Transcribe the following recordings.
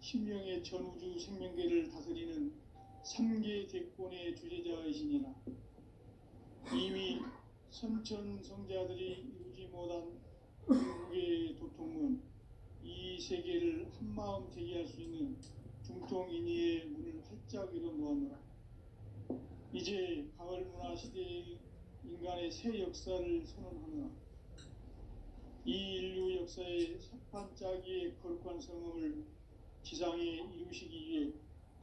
신명의 전우주 생명계를 다스리는 3계 대권의 주제자이시니라. 이미 선천성자들이 이루지 못한 중국의 도통은 이 세계를 한마음 대기할 수 있는 중통인의의 문을 활짝 열어놓았노라. 이제 가을 문화 시대의 인간의 새 역사를 선언하노라. 이 인류 역사의 새판짜기의 거룩한 성음을 지상에 이루시기 위해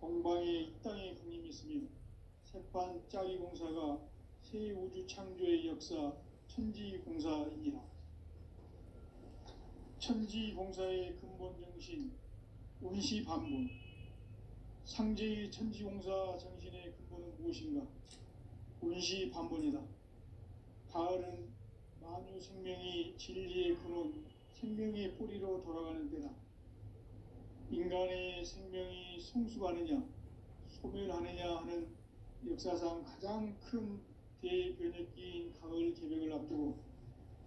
동방에 이 땅에 군림했으며 새판짜기 공사가 새 우주 창조의 역사 천지공사이니라. 천지공사의 근본 정신 운시반본. 상제의 천지공사 정신의 근본은 무엇인가? 운시반본이다. 가을은 만유 생명이 진리의 근원, 생명의 뿌리로 돌아가는 때다. 인간의 생명이 성숙하느냐, 소멸하느냐 하는 역사상 가장 큰 대변혁기인 가을 개벽을 앞두고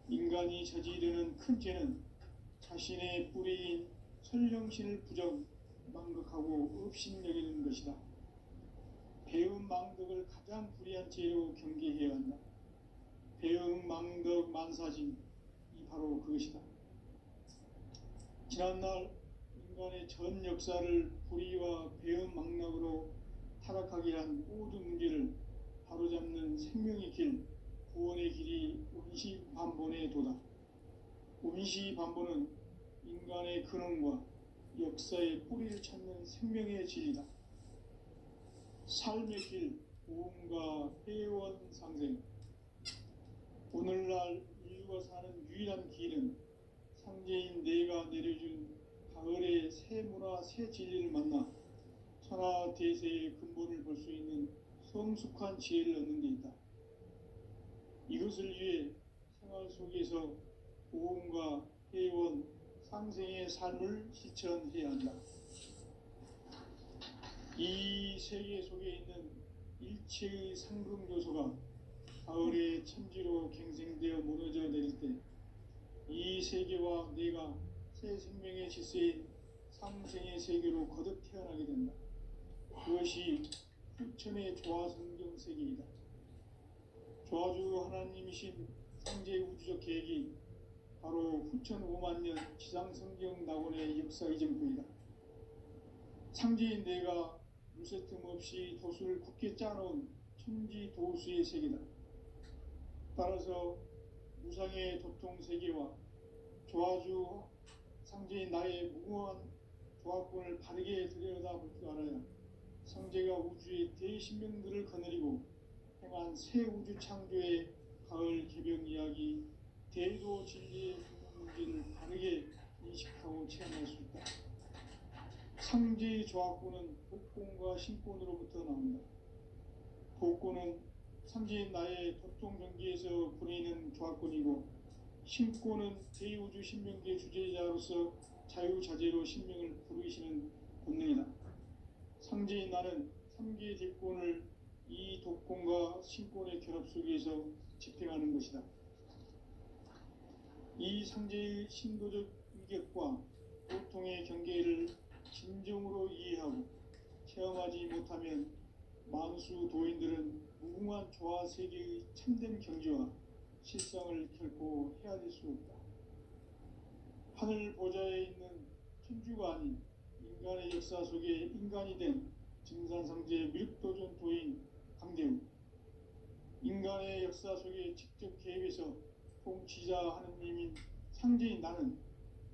인간이 저지르는 큰 죄는 자신의 뿌리인 설령신을 망극하고 업신여기는 것이다. 배음 망덕을 가장 불의한 죄로 경계해야 한다. 배음 망덕 만사진이 바로 그것이다. 지난날 인간의 전 역사를 불의와 배음 망락으로 타락하게 한 모든 문제를 바로잡는 생명의 길, 구원의 길이 운시반본의 도다. 운시반본은 인간의 근원과 역사의 뿌리를 찾는 생명의 진리다. 삶의 길, 보험과 회원 상생. 오늘날 인류가 사는 유일한 길은 상제인 내가 내려준 가을의 새 문화, 새 진리를 만나 천하 대세의 근본을 볼 수 있는 성숙한 지혜를 얻는 데 있다. 이것을 위해 생활 속에서 보험과 회원, 상생의 삶을 실천해야 한다. 이 세계 속에 있는 일체의 상금 요소가 가을의 천지로 갱생되어 무너져 내릴 때 이 세계와 내가 새 생명의 질서인 상생의 세계로 거듭 태어나게 된다. 그것이 후천의 조화성경 세계이다. 조화주 하나님이신 상제 우주적 계획이 바로 후천 5만년 지상성경 낙원의 역사 이전부이다. 상제인 내가 물새 틈 없이 도수를 굳게 짜놓은 천지 도수의 세계다. 따라서 무상의 도통 세계와 조화주 상제인 나의 무궁한 조화권을 바르게 들여다볼 줄 알아야 상제가 우주의 대신명들을 거느리고 행한 새 우주 창조의 가을 개벽 이야기, 대도 진리의 문제를 바르게 인식하고 체험할 수 있다. 상제의 조화권은 복권과 신권으로부터 나온다. 복권은 상제인 나의 도통 경계에서 보내는 조화권이고, 신권은 대우주 신명계 주제자로서 자유자재로 신명을 부르시는 본능이다. 상제인 나는 3계 대권을 이 독권과 신권의 결합 속에서 집행하는 것이다. 이 상제의 신도적 위격과 보통의 경계를 진정으로 이해하고 체험하지 못하면 만수 도인들은 무궁한 조화 세계의 참된 경지와 실상을 결코 헤아릴 수 없다. 하늘 보좌에 있는 천주가 아닌 인간의 역사 속에 인간이 된 증산상제 미륵도전 도인 강대우. 인간의 역사 속에 직접 개입해서 통치자 하느님인 상제인 나는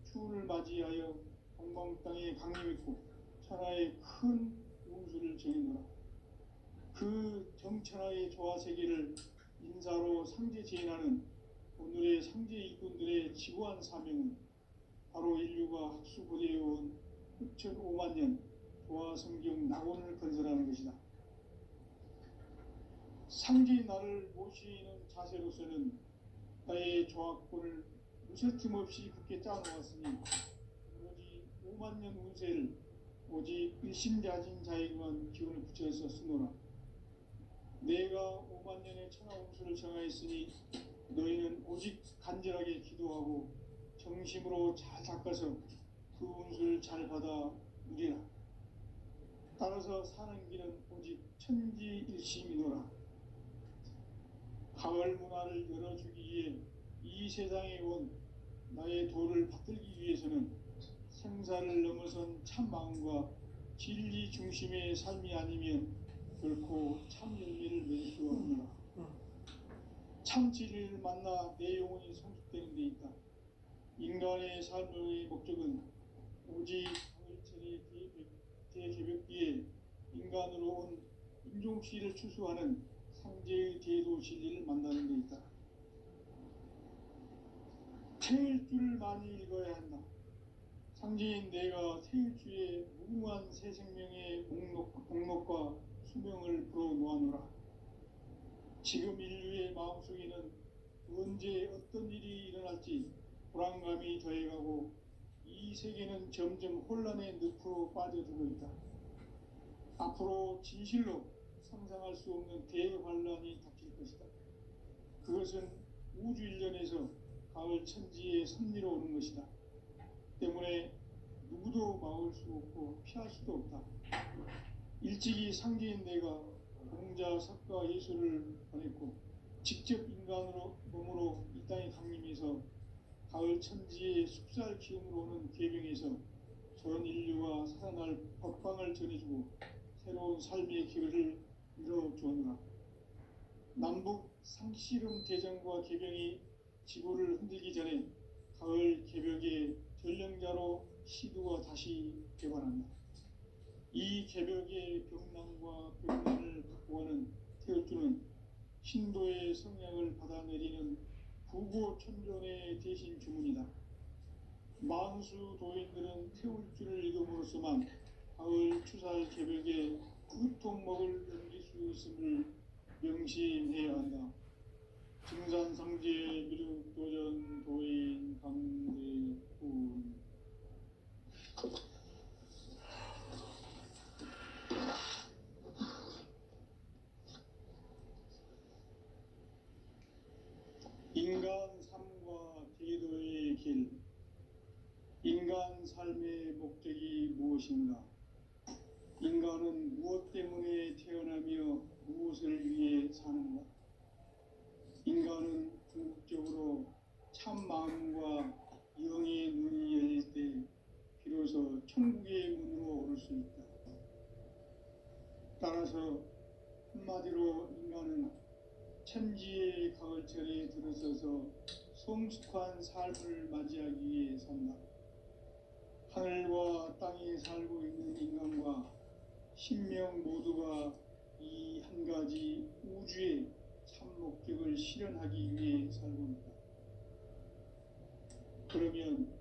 추운을 맞이하여 동방 땅에 강림했고 천하의 큰 운수를 정해노라. 그 정천하의 조화세계를 인사로 상제 제인하는 오늘의 상제 일꾼들의 지구한 사명은 바로 인류가 학수고대해온 후천 5만년 조화성경 낙원을 건설하는 것이다. 상제인 나를 모시는 자세로서는 나의 조화권을 무쇠틈 없이 굳게 짜놓았으니 오직 5만년 운세를 오직 일심자진 자에게만 기운을 붙여서 쓰노라. 내가 5만년의 천하 운수를 정하였으니 너희는 오직 간절하게 기도하고 정심으로 잘 닦아서 그 운수를 잘 받아 누리라. 따라서 사는 길은 오직 천지일심이노라. 가을 문화를 열어주기 위해 이 세상에 온 나의 도를 받들기 위해서는 생사를 넘어선 참 마음과 진리 중심의 삶이 아니면 결코 참 열매를 맺을 수가 없노라. 참 진리를 만나 내 영혼이 성숙되는 데 있다. 인간의 삶의 목적은 오직 가을철의 대개벽기에 인간으로 온 인종씨를 추수하는 상제의 대도 진리를 만나는 데 있다. 태일주를 많이 읽어야 한다. 상제인 내가 태일주의 무궁한 새 생명의 목록과 수명을 불어놓아노라. 지금 인류의 마음속에는 언제 어떤 일이 일어날지 불안감이 더해가고 이 세계는 점점 혼란의 늪으로 빠져들고 있다. 앞으로 진실로 상상할 수 없는 대환란이 닥칠 것이다. 그것은 우주 일련에서 가을 천지의 섭리로 오는 것이다. 때문에 누구도 막을 수 없고 피할 수도 없다. 일찍이 상제인 내가 공자, 석가, 예수를 보냈고 직접 인간으로 몸으로 이 땅에 강림해서 가을 천지의 숙살 기운으로 오는 계병에서 전 인류가 살아날 법방을 전해주고 새로운 삶의 기회를 이뤄주었노라. 남북 상씨름 대전과 계병이 지구를 흔들기 전에 가을 개벽의 전령자로 시두가 다시 개관한다. 이 개벽의 병난과 병난을 극복하는 태울주는 신도의 성령을 받아내리는 구고천존의 대신 주문이다. 만수 도인들은 태울주를 읽음으로써만 가을 추살 개벽의 끝통목을 넘길 수 있음을 명심해야 한다. 증산상제 미륵도전 도인 강대훈. 인간 삶과 제도의 길. 인간 삶의 목적이 무엇인가? 인간은 무엇 때문에 태어나며 무엇을 위해 사는가? 인간은 궁극적으로 참 마음과 영의 눈이 열릴 때 비로소 천국의 문으로 오를 수 있다. 따라서 한마디로 인간은 천지의 가을철에 들어서서 성숙한 삶을 맞이하기 위해 산다. 하늘과 땅에 살고 있는 인간과 신명 모두가 이 한 가지 우주의 참 목적을 실현하기 위해 살고 있다. 그러면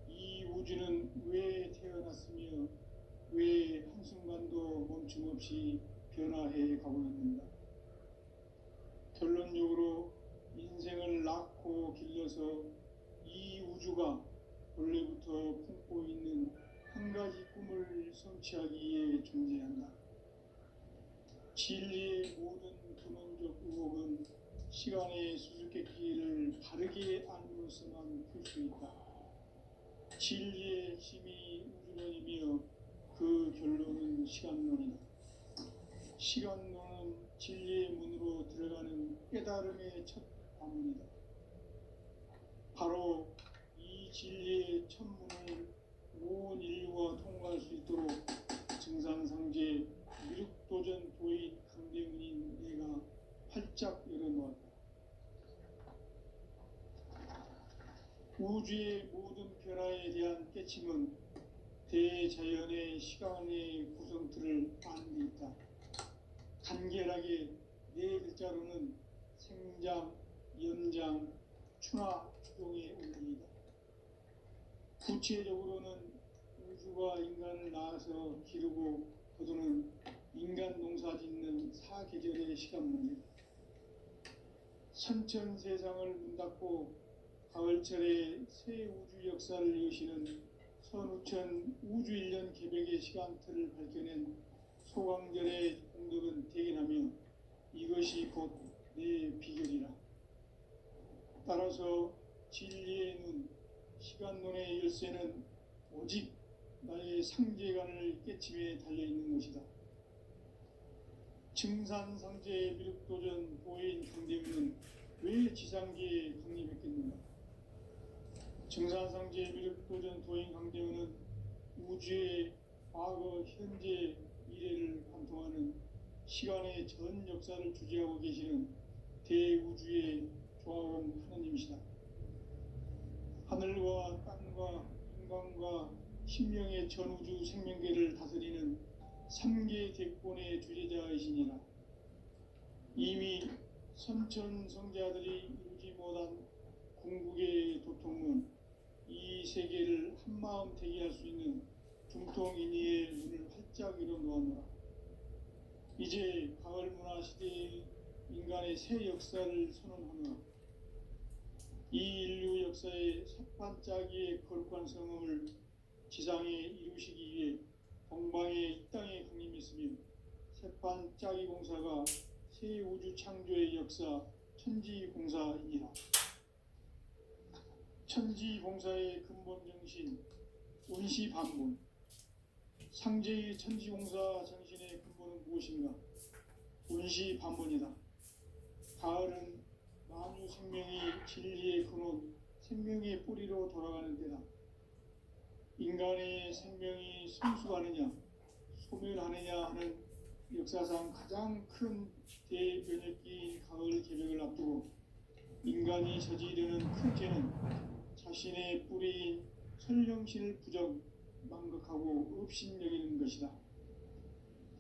이 우주는 왜 태어났으며 왜 한순간도 멈춤없이 변화해 가고 있는가? 결론적으로 인생을 낳고 길러서 이 우주가 원래부터 품고 있는 한 가지 꿈을 성취하기 위해 존재한다. 진리의 모든 근원적 의혹은 시간의 수수께끼를 바르게 알므로서만 풀 수 있다. 진리의 핵심이 우주론이며 그 결론은 시간론이다. 시간론은 진리의 문으로 들어가는 깨달음의 첫 관문이다. 바로 이 진리의 첫 문을 온 인류가 통과할 수 있도록 증산상제 미륵도전 도인 강대훈인 내가 활짝 열어놓았다. 우주의 모든 변화에 대한 깨침은 대자연의 시간의 구성틀을 아는 데 있다. 간결하게 네 글자로는 생장, 연장, 추나 추동의 원리이다. 구체적으로는 우주가 인간을 낳아서 기르고 거두는 인간 농사 짓는 사계절의 시간 문제다. 선천 세상을 문 닫고 가을철에 새 우주 역사를 여시는 선우천 우주 1년 개벽의 시간틀을 밝혀낸 소강절의 공덕은 대견하며 이것이 곧 내 비결이라. 따라서 진리의 눈, 시간론의 열쇠는 오직 나의 상제관을 깨침에 달려있는 것이다. 증산상제 미륵도전 도인 강대우는 왜 지상계에 강림했겠는가? 증산상제 미륵도전 도인 강대우는 우주의 과거, 현재, 미래를 관통하는 시간의 전 역사를 주재하고 계시는 대우주의 조화로운 하나님이시다. 하늘과 땅과 인간과 신명의 전우주 생명계를 다스리는 3계 대권의 주재자이시니라. 이미 선천성자들이 이루지 못한 궁극의 도통은 이 세계를 한마음 되게 할 수 있는 중통인의의 문을 활짝 열어 놓았노라. 이제 가을 문화 시대의 인간의 새 역사를 선언하노라. 이 인류 역사의 새판짜기의 거룩한 성음을 지상에 이루시기 위해 동방의 이 땅에 강림했으며 새판짜기 공사가 새 우주 창조의 역사 천지공사이니라. 천지공사의 근본 정신 운시반본. 상제의 천지공사 정신의 근본은 무엇인가? 운시반본이다. 가을은 만유 생명이 진리의 근원, 생명의 뿌리로 돌아가는 때다. 인간의 생명이 성숙하느냐, 소멸하느냐 하는 역사상 가장 큰 대변혁기인 가을 개벽을 앞두고 인간이 저지르는 큰 죄는 자신의 뿌리인 설령신을 망각하고 업신여기는 것이다.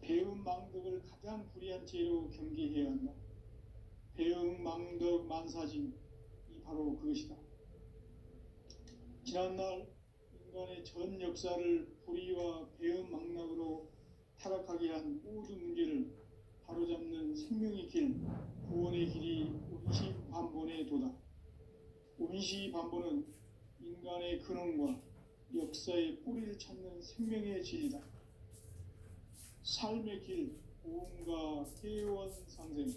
배음 망덕을 가장 불의한 죄로 경계해야 한다. 배음 망덕 만사진이 바로 그것이다. 지난날 인간의 전 역사를 불의와 배음 망락으로 타락하게 한 모든 문제를 바로잡는 생명의 길, 구원의 길이 운시반본의 도다. 운시반본은 인간의 근원과 역사의 뿌리를 찾는 생명의 진리다. 삶의 길, 고음과 깨원상생.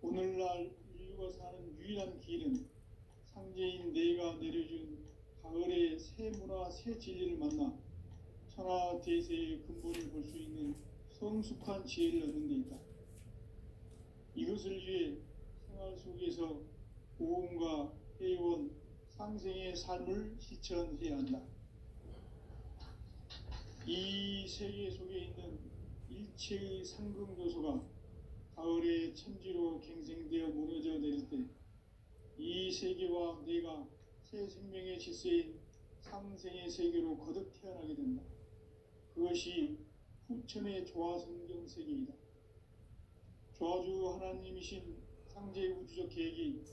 오늘날 인류가 사는 유일한 길은 상제인 내가 내려준 가을의 새 문화, 새 진리를 만나 천하대세의 근본을 볼 수 있는 성숙한 지혜를 얻는 데 있다. 이것을 위해 생활 속에서 고음과 깨원, 상생의 삶을 실천해야 한다. 이 세계 속에 있는 일체의 상금요소가 가을의 천지로 갱생되어 무너져 내릴 때 이 세계와 내가 새 생명의 질서인 상생의 세계로 거듭 태어나게 된다. 그것이 후천의 조화성경 세계이다. 조화주 하나님이신 상제 우주적 계획이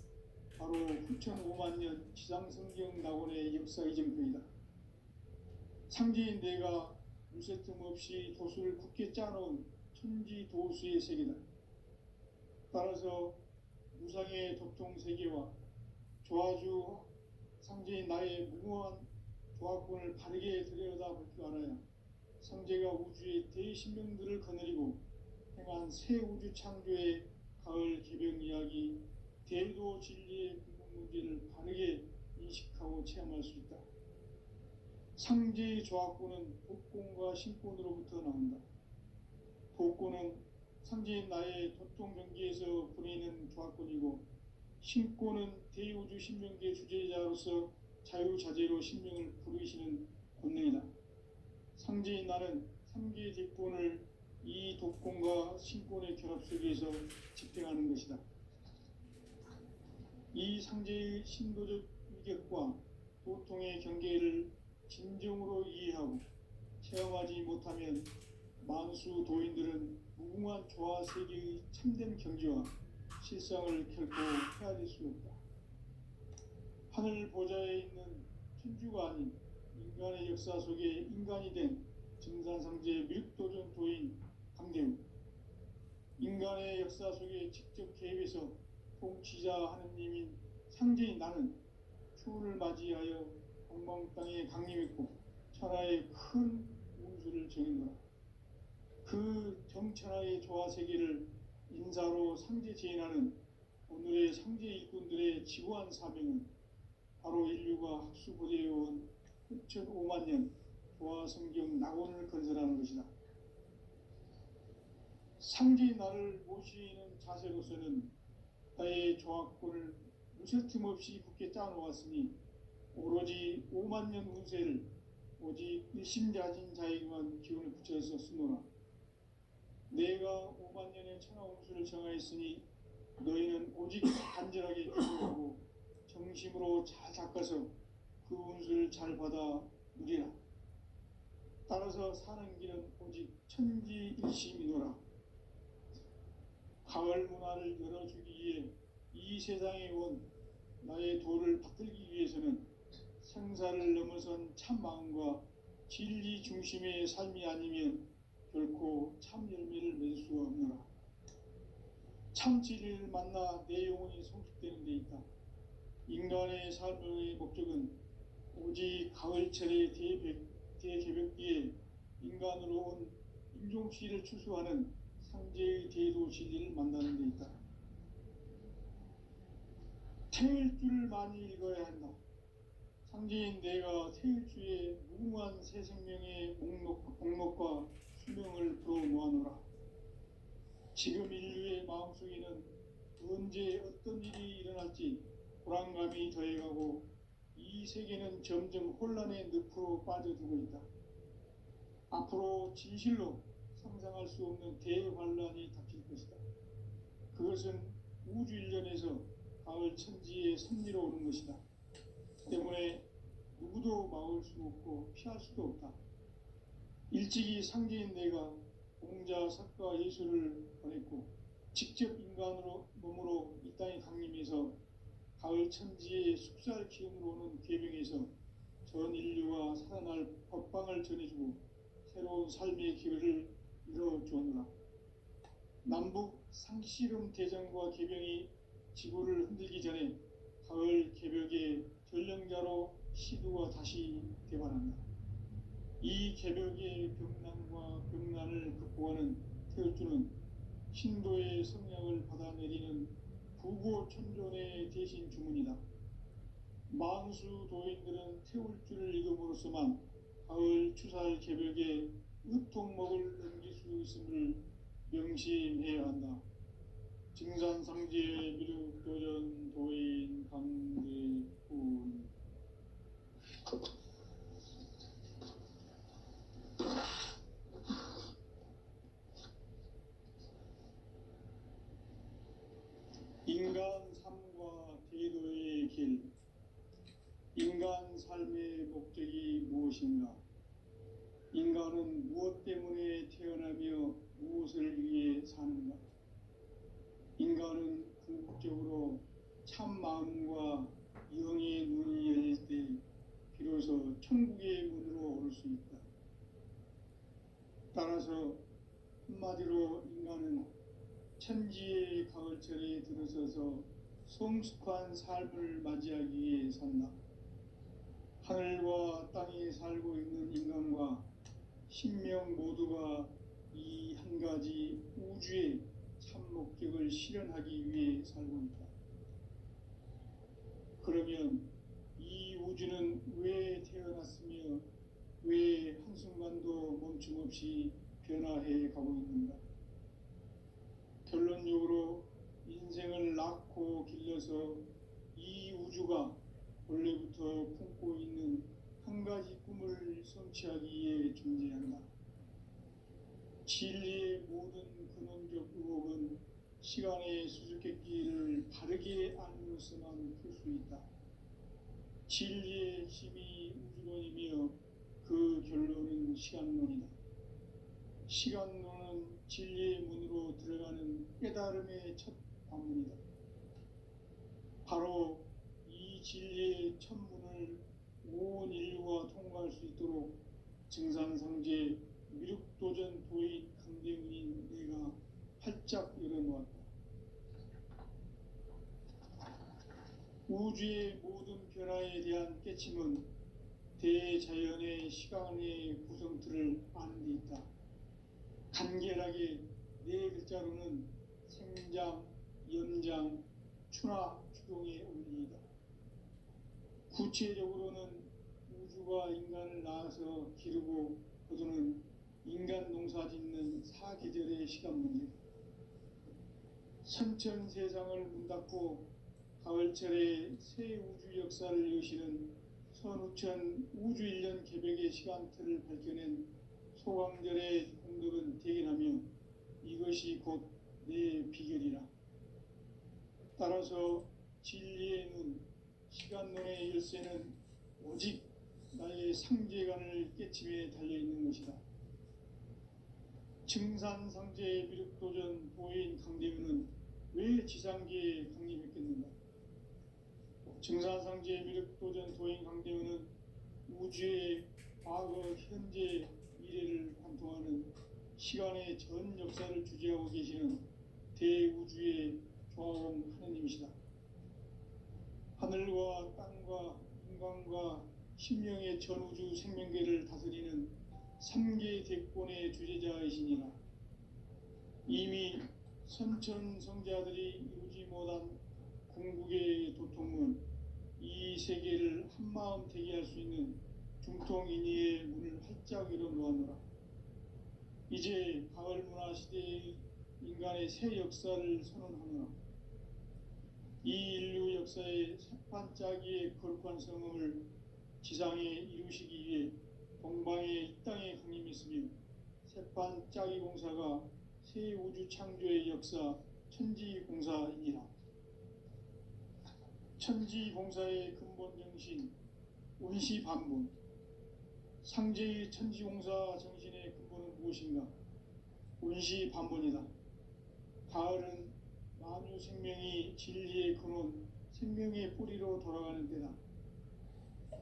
바로 후천 5만 년 지상성경 낙원의 역사 이정표이다. 상제인 내가 무쇠틈 없이 도수를 굳게 짜놓은 천지도수의 세계다. 따라서 무상의 도통 세계와 조화주 상제인 나의 무모한 조화권을 바르게 들여다볼 줄 알아야 상제가 우주의 대신명들을 거느리고 행한 새 우주 창조의 가을 개벽 이야기, 대도 진리의 근본 문제를 바르게 인식하고 체험할 수 있다. 상제의 조화권은 복권과 신권으로부터 나온다. 복권은 상제인 나의 도통 경계에서 보내는 조화권이고, 신권은 대우주 신명계 주제자로서 자유자재로 신명을 부르시는 권능이다. 상제인 나는 3계 대권을 이 독권과 신권의 결합 속에서 집행하는 것이다. 이 상제의 신도적 위격과 도통의 경계를 진정으로 이해하고 체험하지 못하면 만수 도인들은 무궁한 조화 세계의 참된 경지와 실상을 결코 헤아릴 수 없다. 하늘 보좌에 있는 천주가 아닌 인간의 역사 속에 인간이 된 증산상제 미륵도전 도인 강대우. 인간의 역사 속에 직접 개입해서 통치자 하느님인 상제인 나는 추운을 맞이하여 동방 땅에 강림했고 천하의 큰 운수를 정했노라. 그 정천하의 조화 세계를 인사로 상제 제인하는 오늘의 상제 일꾼들의 지구한 사명은 바로 인류가 학수고대해온 6,500만 년 도화성경 낙원을 건설하는 것이다. 상제의 나를 모시는 자세로서는 나의 조합권을 무쇠틈 없이 굳게 짜놓았으니 오로지 5만 년 운세를 오직 일심자진 자에게만 기운을 붙여서 쓰노라. 내가 5만 년의 천하 운수를 정하였으니 너희는 오직 간절하게 기도하고 정심으로 잘 닦아서 그 운수를 잘 받아 누리라. 따라서 사는 길은 오직 천지일심이노라. 가을 문화를 열어주기 위해 이 세상에 온 나의 도를 받들기 위해서는 생사를 넘어선 참 마음과 진리 중심의 삶이 아니면 결코 참 열매를 맺을 수가 없노라. 참 진리를 만나 내 영혼이 성숙되는 데 있다. 인간의 삶의 목적은 오직 가을철의 대개벽기에 인간으로 온 인종씨를 추수하는 상제의 대도 진리를 만나는 데 있다. 태일주를 많이 읽어야 한다. 상제인 내가 태일주의 무궁한 새 생명의 목록과 수명을 풀어놓아노라. 지금 인류의 마음속에는 언제 어떤 일이 일어날지 불안감이 더해가고 이 세계는 점점 혼란의 늪으로 빠져들고 있다. 앞으로 진실로 상상할 수 없는 대환란이 닥칠 것이다. 그것은 우주 일련에서 가을 천지의 섭리로 오는 것이다. 때문에 누구도 막을 수 없고 피할 수도 없다. 일찍이 상제인 내가 공자, 석가, 예수를 보냈고 직접 인간으로 몸으로 이 땅에 강림해서 가을 천지의 숙살 기운으로 오는 계명에서 전 인류가 살아날 법방을 전해주고 새로운 삶의 기회를 이뤄주었노라. 남북 상씨름 대전과 계병이 지구를 흔들기 전에 가을 개벽의 전령자로 시두가 다시 개발한다. 이 개벽의 병난과 병난을 극복하는 태울주는 신도의 성량을 받아내리는 부고천존의 대신 주문이다. 만수 도인들은 태울주를 읽음으로써만 가을 추살 개벽에 으통목을 넘길 수 있음을 명심해야 한다. 증산상제 미륵도전 도인 강대훈. 인간 삶과 대도의 길. 인간 삶의 목적이 무엇인가? 인간은 무엇 때문에 태어나며 무엇을 위해 사는가? 인간은 궁극적으로 참 마음과 영의 눈이 열릴 때 비로소 천국의 문으로 오를 수 있다. 따라서 한마디로 인간은 천지의 가을철에 들어서서 성숙한 삶을 맞이하기 위해 산다. 하늘과 땅에 살고 있는 인간과 신명 모두가 이 한 가지 우주의 참 목적을 실현하기 위해 살고 있다. 그러면 이 우주는 왜 태어났으며 왜 한순간도 멈춤없이 변화해 가고 있는가? 결론적으로 인생을 낳고 길러서 이 우주가 원래부터 품고 있는 한 가지 꿈을 성취하기 위해 존재한다. 진리의 모든 근원적 의혹은 시간의 수수께끼를 바르게 알므로서만 풀 수 있다. 진리의 힘이 우주론이며 그 결론은 시간론이다. 시간론은 진리의 문으로 들어가는 깨달음의 첫 관문이다. 바로 이 진리의 첫 문을 온 인류가 통과할 수 있도록 증산상제 미륵도전 도인 강대훈인 내가 활짝 열어놓았다. 우주의 모든 변화에 대한 깨침은 대자연의 시간의 구성틀을 아는 데 있다. 간결하게 네 글자로는 생장, 연장, 추나 추동의 원리이다. 구체적으로는 우주 우주가 인간을 낳아서 기르고 거두는 인간 농사 짓는 사계절의 시간 문제, 선천 세상을 문 닫고 가을철에 새 우주 역사를 여시는 선우천 우주 1년 개벽의 시간틀을 밝혀낸 소강절의 공덕은 대견하며 이것이 곧 내 비결이라. 따라서 진리의 눈, 시간론의 열쇠는 오직 나의 상제관을 깨침에 달려있는 것이다. 증산상제의 미륵도전 도인 강대문은 왜 지상계에 강림했겠는가? 증산상제의 미륵도전 도인 강대문은 우주의 과거, 현재, 미래를 관통하는 시간의 전 역사를 주재하고 계시는 대우주의 조화공 하느님이시다. 하늘과 땅과 인간과 신명의 전우주 생명계를 다스리는 3계 대권의 주재자이시니라. 이미 선천성자들이 이루지 못한 궁극의 도통은 이 세계를 한마음 되게 할 수 있는 중통인의의 문을 활짝 열어 놓았노라. 이제 가을 문화 시대의 인간의 새 역사를 선언하노라. 이 인류 역사의 새반짝이의 거룩한 성음을 지상에 이루시기 위해 동방의 이 땅에 강림했으며 새반짝이 공사가 새 우주 창조의 역사 천지공사이니라. 천지공사의 근본 정신 운시반본, 상제의 천지공사 정신의 근본은 무엇인가? 운시반본이다. 가을은 만유 생명이 진리의 근원, 생명의 뿌리로 돌아가는 때다.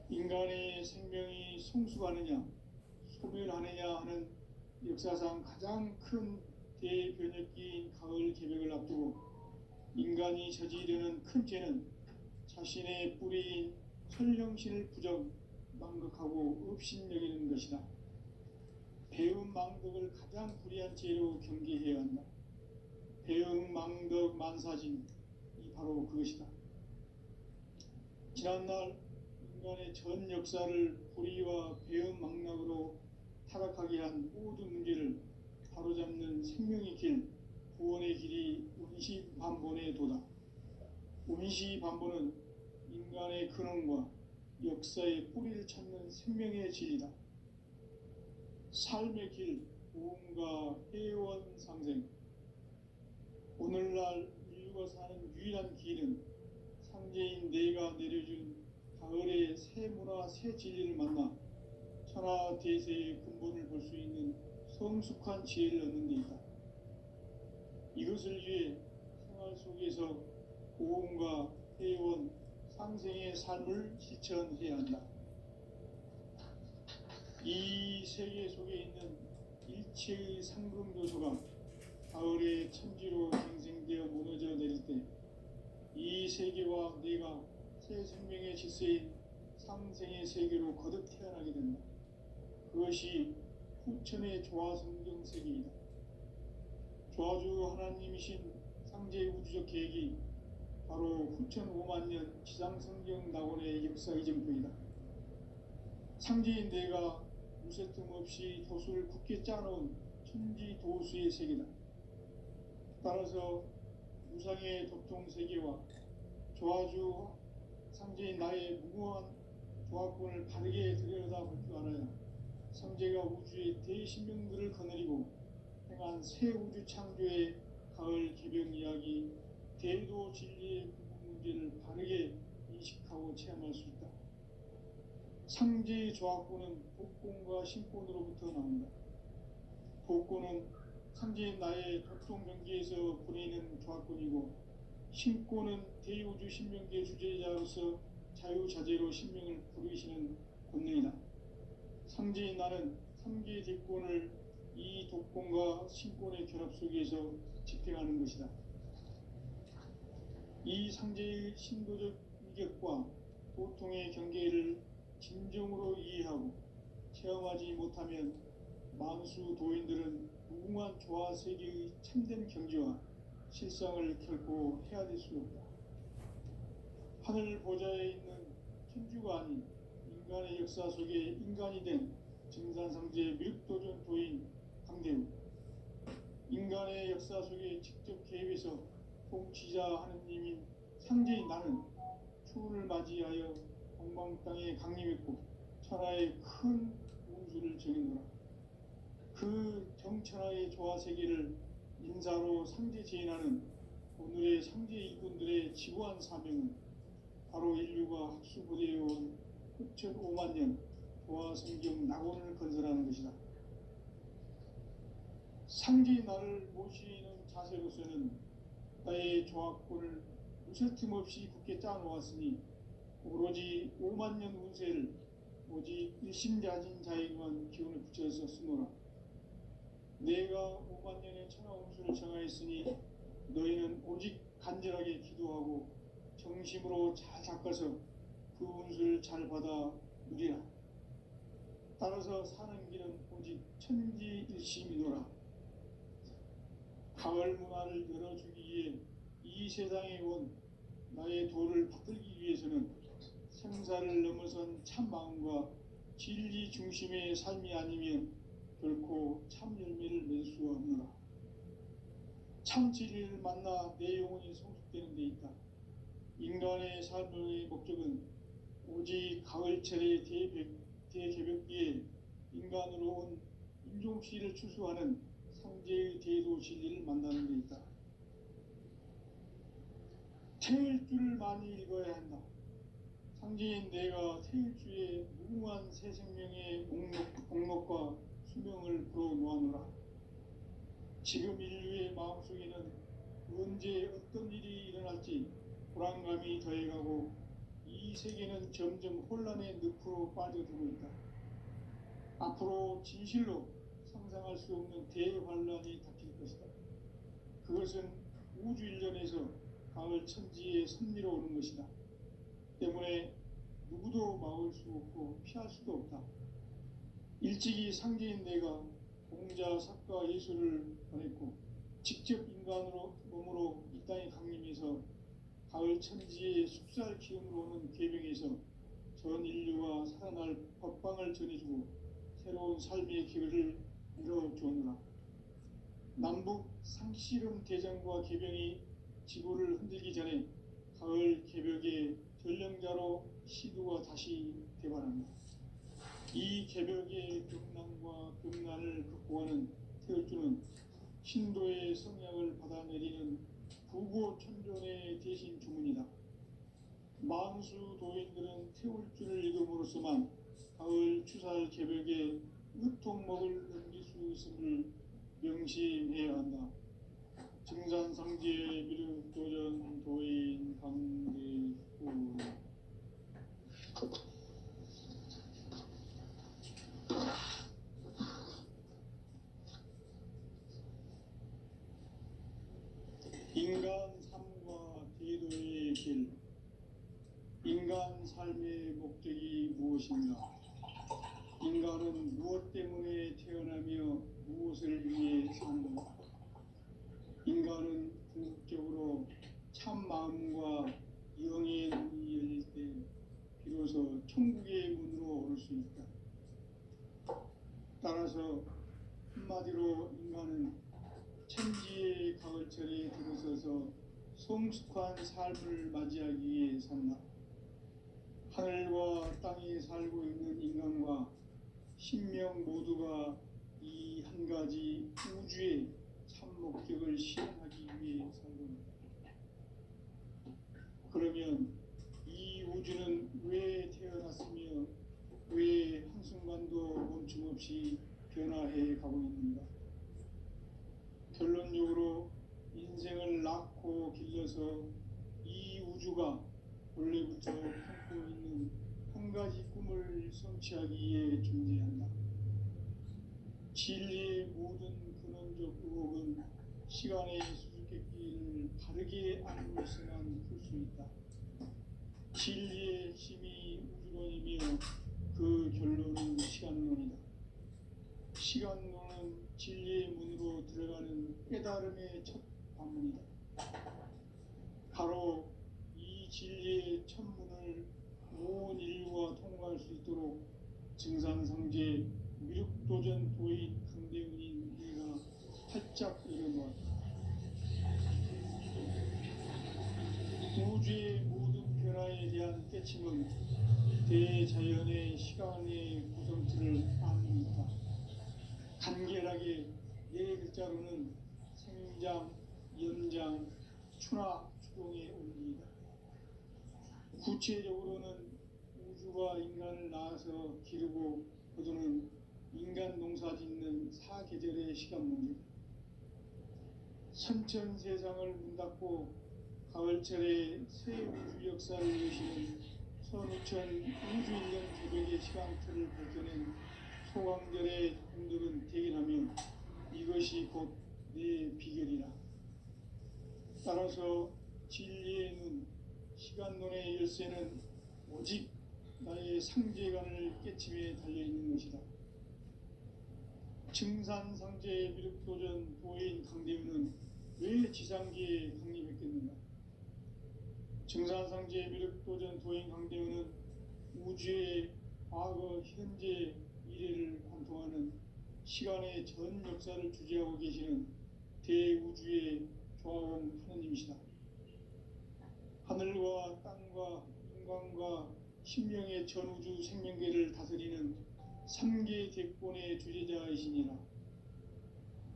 인간의 생명이 성숙하느냐, 소멸하느냐 하는 역사상 가장 큰 대변혁기인 가을 개벽을 앞두고 인간이 저지르는 큰 죄는 자신의 뿌리인 설령신을 부정, 망극하고 업신여기는 것이다. 배움 망덕을 가장 불의한 죄로 경계해야 한다. 배움 망덕 만사진이 바로 그것이다. 지난날 인간의 전 역사를 불의와 배움 망락으로 타락하게 한 모든 문제를 바로잡는 생명의 길, 구원의 길이 운시반본의 도다. 운시반본은 인간의 근원과 역사의 뿌리를 찾는 생명의 진리다. 삶의 길, 고음과 회원 상생. 오늘날 인류가 사는 유일한 길은 상제인 내가 내려준 가을의 새 문화, 새 진리를 만나 천하대세의 근본을 볼 수 있는 성숙한 지혜를 얻는 데 있다. 이것을 위해 생활 속에서 고음과 회원, 상생의 삶을 실천해야 한다. 이 세계 속에 있는 일체의 상금 요소가 가을의 천지로 생생되어 무너져 내릴 때 이 세계와 내가 새 생명의 질서인 상생의 세계로 거듭 태어나게 된다. 그것이 후천의 조화성경 세계이다. 조화주 하나님이신 상제의 우주적 계획이 바로 후천 5만 년 지상성경 낙원의 역사 이정표이다. 상제인 내가 무쇠 틈 없이 도수를 굳게 짜놓은 천지 도수의 세계다. 따라서 무상의 도통 세계와 조화주 상제인 나의 무모한 조화권을 바르게 들여다볼 줄 알아야 상제가 우주의 대신명들을 거느리고 행한 새 우주 창조의 가을 개벽 이야기, 대도 진리의 궁극 문제를 바르게 인식하고 체험할 수 있다. 상제의 조화권은 복권과 신권으로부터 나온다. 복권은 상제인 나의 도통 경계에서 보내는 조화권이고, 신권은 대우주 신명계 주제자로서 자유자재로 신명을 부르시는 권능이다. 상제인 나는 3계 대권을 이 독권과 신권의 결합 속에서 집행하는 것이다. 이 상제의 신도적 위격과 도통의 경계를 진정으로 이해하고 체험하지 못하면 만수 도인들은 무궁한 조화 세계의 참된 경지와 실상을 결코 헤아릴 수 없다. 하늘 보좌에 있는 천주가 아닌 인간의 역사 속에 인간이 된 증산상제의 미륵도전 도인 강대우, 인간의 역사 속에 직접 개입해서 통치자 하느님인 상제인 나는 추운을 맞이하여 동방 땅에 강림했고 천하의 큰 운수를 정해노라. 그 정천하의 조화 세계를 인사로 상제 제인하는 오늘의 상제 일꾼들의 지구한 사명은 바로 인류가 학수고대해온 흑천 5만 년 조화 성경 낙원을 건설하는 것이다. 상제의 나를 모시는 자세로서는 나의 조화권을 무설틈 없이 굳게 짜놓았으니 오로지 5만 년 운세를 오직 일심자진 자에게만 기운을 붙여서 쓰노라. 내가 5만 년의 천하 운수를 정하였으니 너희는 오직 간절하게 기도하고 정심으로 잘 닦아서 그 운수를 잘 받아 누리라. 따라서 사는 길은 오직 천지일심이노라. 가을 문화를 열어주기 위해 이 세상에 온 나의 도를 받들기 위해서는 생사를 넘어선 참 마음과 진리 중심의 삶이 아니면 결코 참 열매를 맺을 수 없노라. 참 진리를 만나 내 영혼이 성숙되는 데 있다. 인간의 삶의 목적은 오직 가을철의 대개벽기에 인간으로 온 인종씨를 추수하는 상제의 대도 진리를 만나는 데 있다. 태일주를 많이 읽어야 한다. 상제인 내가 태일주의 무궁한 새 생명의 목록과 수명을 불어놓아노라. 지금 인류의 마음속에는 언제 어떤 일이 일어날지 불안감이 더해가고 이 세계는 점점 혼란의 늪으로 빠져들고 있다. 앞으로 진실로 상상할 수 없는 대환란이 닥칠 것이다. 그것은 우주 일련에서 가을 천지의 섭리로 오는 것이다. 때문에 누구도 막을 수 없고 피할 수도 없다. 일찍이 상제인 내가 공자, 석가, 예수를 보냈고 직접 인간으로 몸으로 이 땅에 강림해서 가을 천지의 숙살 기운으로 오는 계명에서 전 인류가 살아날 법방을 전해주고 새로운 삶의 길을 열어주었노라. 남북 상씨름 대전과 개병이 지구를 흔들기 전에 가을 개벽의 전령자로 시두가 다시 대발한다. 이 개벽의 경난과 금난을 극복하는 태울주는 신도의 성약을 받아내리는 구고천존의 대신 주문이다. 만수 도인들은 태울주를 읽음으로써만 가을 추살 개벽에 으통목을 넘길 수 있음을 명심해야 한다. 증산상제의 미륵도전 도인 강대우. 인간 삶과 제도의 길. 인간 삶의 목적이 무엇인가? 인간은 무엇 때문에 태어나며 무엇을 위해 사는가? 인간은 궁극적으로 참 마음과 영의 눈이 열릴 때 비로소 천국의 문으로 오를 수 있다. 따라서 한마디로 인간은 천지의 가을철에 들어서서 성숙한 삶을 맞이하기 위해 산다. 하늘과 땅에 살고 있는 인간과 신명 모두가 이 한 가지 우주의 참 목적을 실현하기 위해 살고 있다. 그러면 이 우주는 왜 태어났으며 왜 한순간도 멈춤없이 변화해 가고 있는가? 결론적으로 인생을 낳고 길러서 이 우주가 원래부터 품고 있는 한 가지 꿈을 성취하기 위해 존재한다. 진리의 모든 근원적 의혹은 시간의 수수께끼를 바르게 알고 있어만 풀 수 있다. 진리의 핵심이 우주론이며 그 결론은 시간론이다. 시간론은 진리의 문으로 들어가는 깨달음의 첫 관문이다. 바로 이 진리의 첫 문을 온 인류가 통과할 수 있도록 증산상제 미륵도전 도인 강대훈인 네가 활짝 일어났다. 우주의 모든 변화에 대한 깨침은 대자연의 시간의 구성틀을 아닙니다. 간결하게 네 글자로는 생장, 연장, 추나 추동의 원리이다. 구체적으로는 우주가 인간을 낳아서 기르고 거두는 인간 농사 짓는 사계절의 시간 문제다. 선천 세상을 문 닫고 가을철에 새 우주 역사를 여시는 선우천 우주 1년 개벽의 시간틀을 밝혀낸 소강절의 공들은 대견하며 이것이 곧 내 비결이라. 따라서 진리의 눈, 시간론의 열쇠는 오직 나의 상제관을 깨침에 달려있는 것이다. 증산상제 미륵도전 도인 강대훈은 왜 지상기에 강림했겠는가? 증산상제 미륵도전 도인 강대훈은 우주의 과거, 현재, 미래를 관통하는 시간의 전 역사를 주재하고 계시는 대우주의 조화원 하느님이시다. 하늘과 땅과 인간과 신명의 전우주 생명계를 다스리는 3계 대권의 주제자이시니라.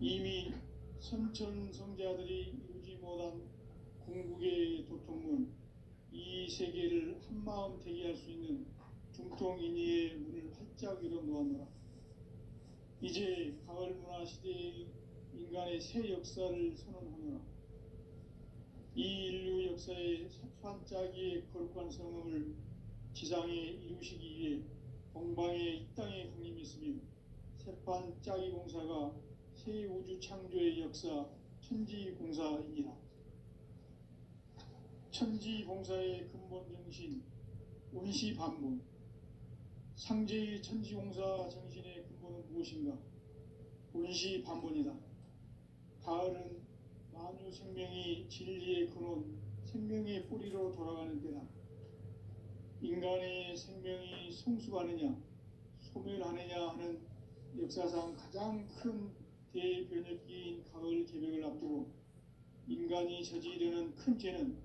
이미 선천성자들이 이루지 못한 궁극의 도통문, 이 세계를 한마음 되게 할 수 있는 중통인의의 문을 활짝 열어 놓았노라. 이제 가을 문화 시대의 인간의 새 역사를 선언하노라. 이 인류 역사의 반짝이의 거룩한 성음을 지상에 이루시기 위해 동방의 이 땅에 강림했으며 새판 짜기 공사가 새 우주 창조의 역사 천지공사이니라. 천지공사의 근본 정신 운시반본, 상제의 천지공사 정신의 근본은 무엇인가? 운시반본이다. 가을은 만유 생명이 진리의 근원, 생명의 뿌리로 돌아가는 때다. 인간의 생명이 성숙하느냐, 소멸하느냐 하는 역사상 가장 큰 대변혁기인 가을 개벽을 앞두고 인간이 저지르는 큰 죄는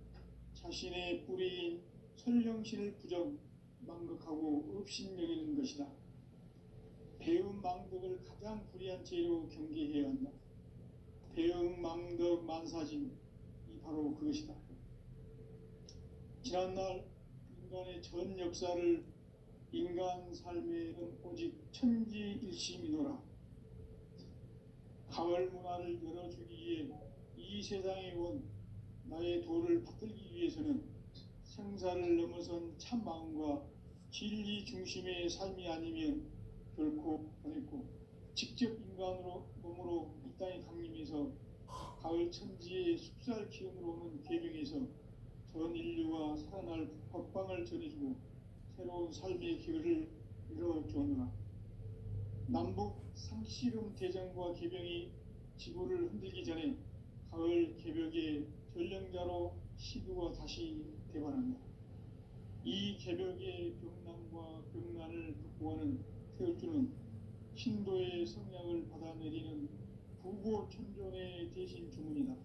자신의 뿌리인 설령신을 부정, 망극하고 업신여기는 것이다. 배음 망덕을 가장 불의한 죄로 경계해야 한다. 배음 망덕 만사짐이 바로 그것이다. 지난날 인간의 전 역사를 인간 삶에는 오직 천지일심이노라. 가을 문화를 열어주기 위해 이 세상에 온 나의 도를 받들기 위해서는 생사를 넘어선 참 마음과 진리 중심의 삶이 아니면 결코 보냈고, 직접 인간으로 몸으로 이 땅에 강림해서 가을 천지의 숲살 기운으로 오는 계명에서 전 인류가 살아날 법방을 전해주고 새로운 삶의 기회를 열어주었노라. 남북 상씨름 대전과 계병이 지구를 흔들기 전에 가을 개벽의 전령자로 시두가 다시 대반한다. 이 개벽의 병난과 병난을 극복하는 태울주는 신도의 성량을 받아내리는 부고천존의 대신 주문이다.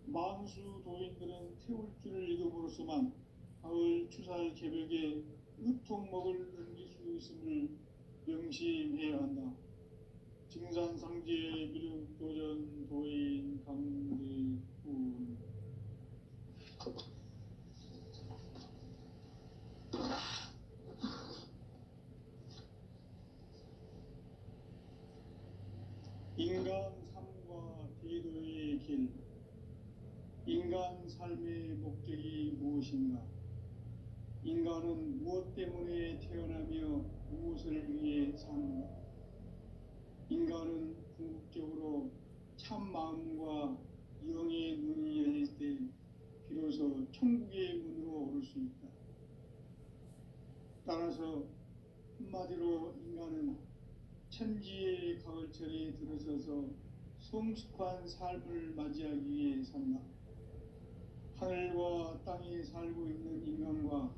만수 도인들은 태울주를 읽음으로써만 가을 추살 개벽의 으통목을 넘길 수 있음을 명심해야 한다. 증산상제 미륵도전 도인 강대훈. 인간 삶과 대도의 길. 인간 삶의 목적이 무엇인가? 인간은 무엇 때문에 태어나며 무엇을 위해 사는가? 인간은 궁극적으로 참 마음과 영의 눈이 열릴 때 비로소 천국의 문으로 오를 수 있다. 따라서 한마디로 인간은 천지의 가을철에 들어서서 성숙한 삶을 맞이하기 위해 산다. 하늘과 땅에 살고 있는 인간과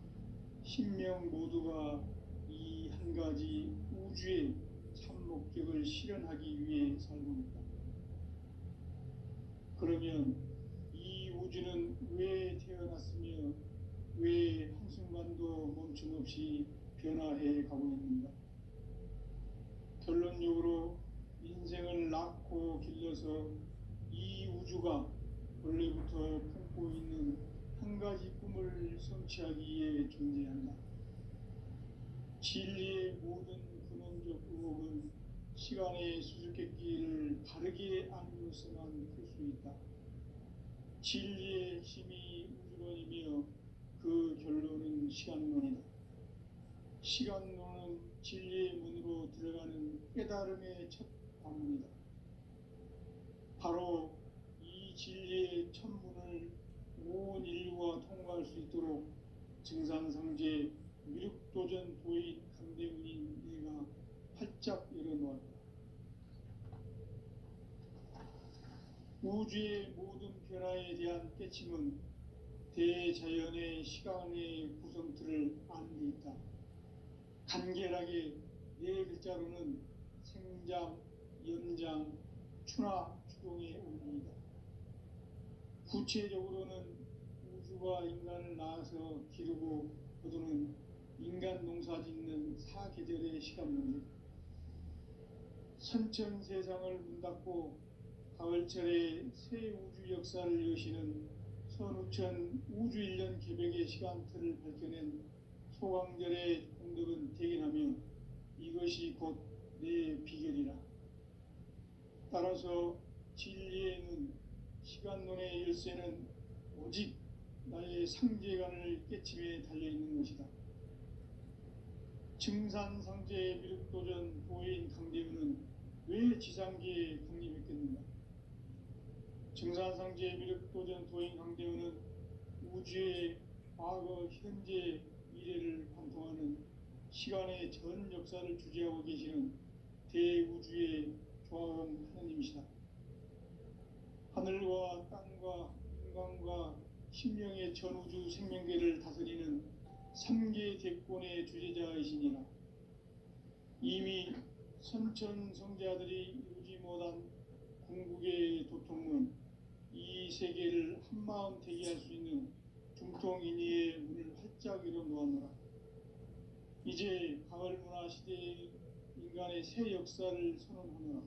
신명 모두가 이 한 가지 우주의 참 목적을 실현하기 위해 살고 있다. 그러면 이 우주는 왜 태어났으며 왜 한순간도 멈춤없이 변화해 가고 있는가? 결론적으로 인생을 낳고 길러서 이 우주가 원래부터 품고 있는 한 가지 꿈을 성취하기 위해 존재한다. 진리의 모든 근원적 의혹은 시간의 수수께끼를 바르게 알고서만 풀 수 있다. 진리의 핵심이 우주론이며 그 결론은 시간론이다. 시간론은 진리의 문으로 들어가는 깨달음의 첫 관문이다. 바로 이 진리의 첫 문을 온 인류가 통과할 수 있도록 증산상제 미륵도전 도인 강대문인 내가 활짝 열어놓았다. 우주의 모든 변화에 대한 깨침은 대자연의 시간의 구성틀을 아는 데 있다. 간결하게 네 글자로는 생장, 연장, 추나 추동의 원리이다. 구체적으로는 우주가 인간을 낳아서 기르고 거두는 인간 농사짓는 사계절의 시간론이다. 선천 세상을 문 닫고 가을철에 새 우주 역사를 여시는 선우천 우주일년 개벽의 시간틀을 밝혀낸 소강절의 공덕은 대견하며 이것이 곧 내 비결이라. 따라서 진리에는 시간론의 열쇠는 오직 나의 상제관을 깨침에 달려있는 것이다. 증산상제의 미륵도전 도인 강대우는 왜 지상계에 강림했겠는가? 증산상제의 미륵도전 도인 강대우는 우주의 과거, 현재, 미래를 관통하는 시간의 전 역사를 주재하고 계시는 대우주의 조화음 하느님이시다. 하늘과 땅과 인간과 신명의 전우주 생명계를 다스리는 3계 대권의 주재자이시니라. 이미 선천 성자들이 이루지 못한 궁극의 도통문, 이 세계를 한마음 되게 할 수 있는 중통인의의 문을 활짝 열어놓았노라. 이제 가을 문화 시대의 인간의 새 역사를 선언하노라.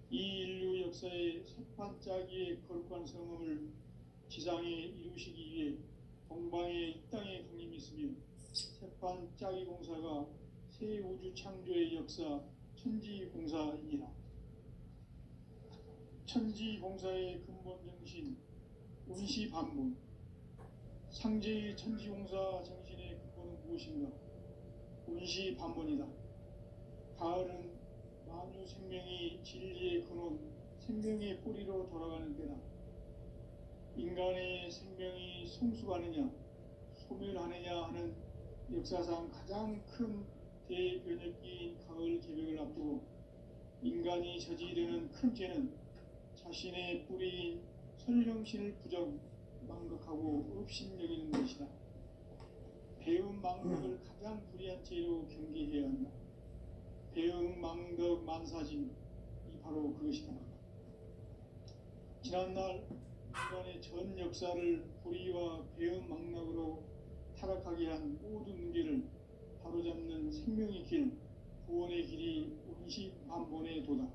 이 인류 역사의 새판짜기의 거룩한 성음을 지상에 이루시기 위해 동방의 이 땅에 강림했으며 새판짜기 공사가 새 우주 창조의 역사 천지공사이니라. 천지공사의 근본 정신 운시반문, 상제의 천지공사 정신의 근본은 무엇인가? 운시반문이다. 가을은 만유 생명이 진리의 근원, 생명의 뿌리로 돌아가는 때다. 인간의 생명이 성숙하느냐, 소멸하느냐 하는 역사상 가장 큰 대변혁기인 가을 개벽을 앞두고 인간이 저지르는 큰 죄는 자신의 뿌리인 설령신을 망각하고 업신여기는 것이다. 배음 망덕을 가장 불의한 죄로 경계해야 한다. 배음 망덕 만사진, 이 바로 그것이다. 지난날 인간의 전 역사를 불의와 배음 망락으로 타락하게 한 모든 문제를 바로잡는 생명의 길, 구원의 길이 운시반본의 도다.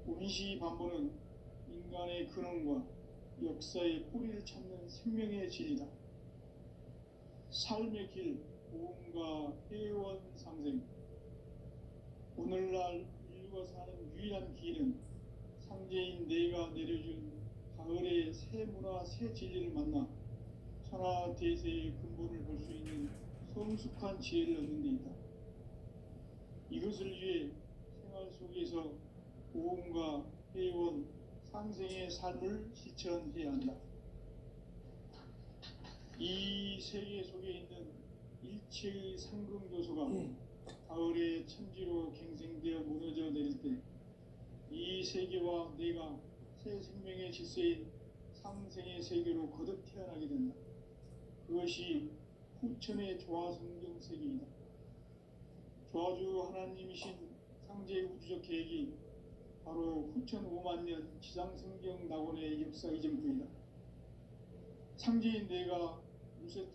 운시반본은 인간의 근원과 역사의 뿌리를 찾는 생명의 진리다. 삶의 길, 보험과 회원 상생. 오늘날 인류가 사는 유일한 길은 상제인 내가 내려준 가을의 새 문화, 새 진리를 만나 천하 대세의 근본을 볼 수 있는 성숙한 지혜를 얻는 데 있다. 이것을 위해 생활 속에서 보험과 회원, 상생의 삶을 실천해야 한다. 이 세계 속에 있는 일체의 상금교수가 가을의 천지로 갱생되어 무너져 내릴 때 이 세계와 내가 새 생명의 질서인 상생의 세계로 거듭 태어나게 된다. 그것이 후천의 조화성경 세계이다. 조화주 하나님이신 상제의 우주적 계획이 바로 후천 5만 년 지상성경 낙원의 역사 이전부이다. 상제인 내가 루세트